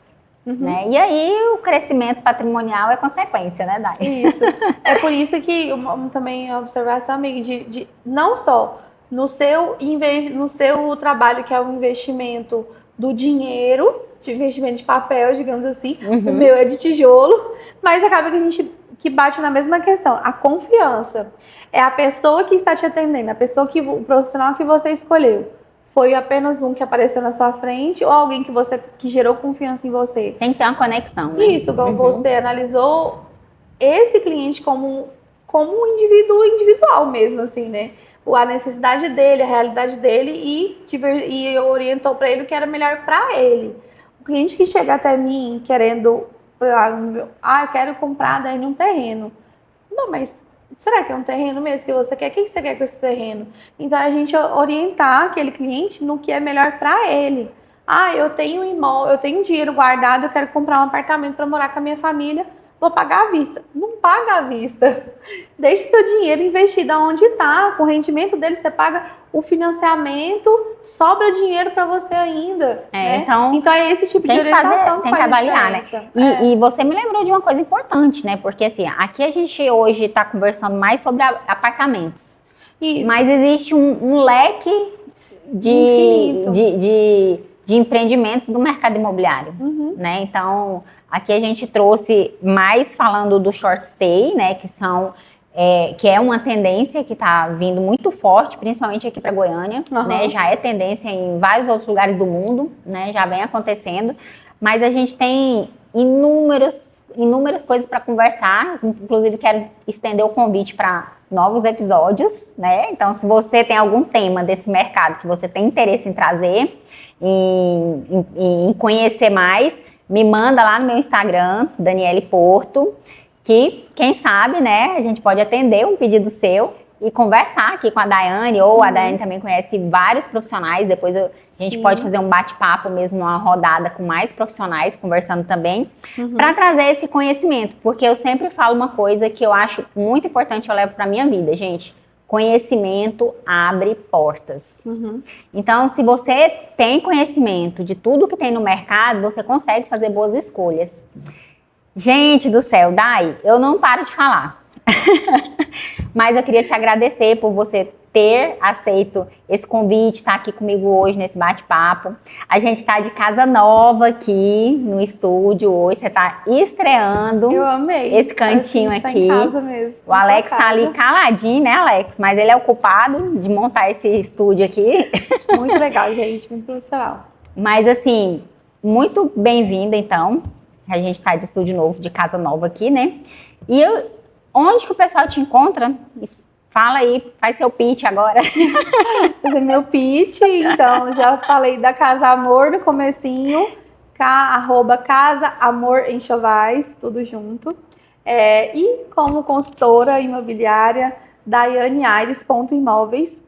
Né? E aí o crescimento patrimonial é consequência, né, Dai? Isso. É por isso que também a observação, amiga, de não só no seu trabalho, que é o investimento do dinheiro, de investimento de papel, digamos assim. O meu é de tijolo, mas acaba que a gente que bate na mesma questão. A confiança é a pessoa que está te atendendo, o profissional que você escolheu. Foi apenas um que apareceu na sua frente ou alguém que gerou confiança em você? Tem que ter uma conexão, né? Isso, igual você analisou esse cliente como um indivíduo individual mesmo, assim, né? A necessidade dele, a realidade dele e orientou para ele o que era melhor para ele. O cliente que chega até mim querendo, eu quero comprar daí num terreno. Não, mas será que é um terreno mesmo que você quer? O que você quer com esse terreno? Então, a gente orientar aquele cliente no que é melhor para ele. Eu tenho imóvel, eu tenho dinheiro guardado, eu quero comprar um apartamento para morar com a minha família, vou pagar à vista. Não paga à vista. Deixe seu dinheiro investido onde está. Com o rendimento dele, você paga o financiamento, sobra dinheiro para você ainda. Né? Então é esse tipo de orientação tem que avaliar, né? E você me lembrou de uma coisa importante, né? Porque assim, aqui a gente hoje está conversando mais sobre apartamentos. Isso. Mas existe um leque de empreendimentos do mercado imobiliário, né? Então, aqui a gente trouxe mais falando do short stay, né? Que é uma tendência que está vindo muito forte, principalmente aqui para Goiânia, né? Já é tendência em vários outros lugares do mundo, né? Já vem acontecendo, mas a gente tem inúmeras coisas para conversar. Inclusive, quero estender o convite para novos episódios, né? Então, se você tem algum tema desse mercado que você tem interesse em trazer, em conhecer mais, me manda lá no meu Instagram, Daniele Porto, que, quem sabe, né, a gente pode atender um pedido seu e conversar aqui com a Daiane, ou a Daiane também conhece vários profissionais, depois a gente pode fazer um bate-papo mesmo, uma rodada com mais profissionais, conversando também, para trazer esse conhecimento, porque eu sempre falo uma coisa que eu acho muito importante, eu levo para minha vida, gente. Conhecimento abre portas. Então, se você tem conhecimento de tudo que tem no mercado, você consegue fazer boas escolhas. Gente do céu, Dai, eu não paro de falar. Mas eu queria te agradecer por você ter aceito esse convite, estar aqui comigo hoje nesse bate-papo. A gente está de casa nova aqui no estúdio hoje, você está estreando. Eu amei. Esse cantinho aqui. Tá em casa mesmo. O Alex está ali caladinho, né, Alex? Mas ele é o culpado de montar esse estúdio aqui. Muito legal, gente, muito profissional. Mas assim, muito bem-vinda, então. A gente está de estúdio novo, de casa nova aqui, né? E onde que o pessoal te encontra? Fala aí, faz seu pitch agora. Fazer meu pitch, então, já falei da Casa Amor no comecinho, @Casa Amor Enxovais, tudo junto. E como consultora imobiliária, DaianeAires.imóveis,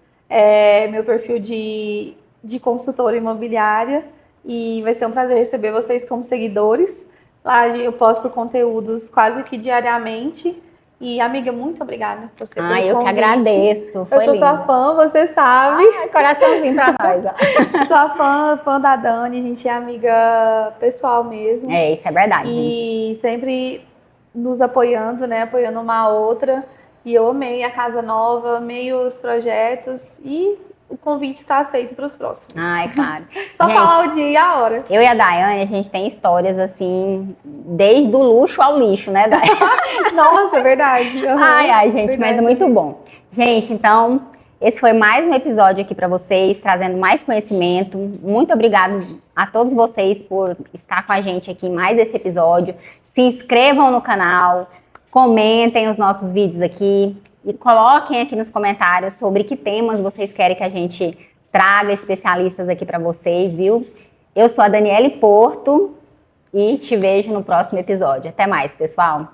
meu perfil de consultora imobiliária, e vai ser um prazer receber vocês como seguidores. Lá eu posto conteúdos quase que diariamente. E, amiga, muito obrigada por você pelo convite. Eu que agradeço. Foi eu sou sua fã, você sabe. Coraçãozinho pra nós. Sou fã da Dani, a gente é amiga pessoal mesmo. Isso é verdade, gente. E sempre nos apoiando, né? Apoiando uma a outra. E eu amei a casa nova, amei os projetos e o convite está aceito para os próximos. É claro. Só gente, falar o dia e a hora. Eu e a Daiane, a gente tem histórias assim, desde o luxo ao lixo, né, Daiane? Nossa, é verdade. Gente, verdade, mas é muito bom. Gente, então, esse foi mais um episódio aqui para vocês, trazendo mais conhecimento. Muito obrigada a todos vocês por estar com a gente aqui em mais esse episódio. Se inscrevam no canal, comentem os nossos vídeos aqui. E coloquem aqui nos comentários sobre que temas vocês querem que a gente traga especialistas aqui para vocês, viu? Eu sou a Daniele Porto e te vejo no próximo episódio. Até mais, pessoal!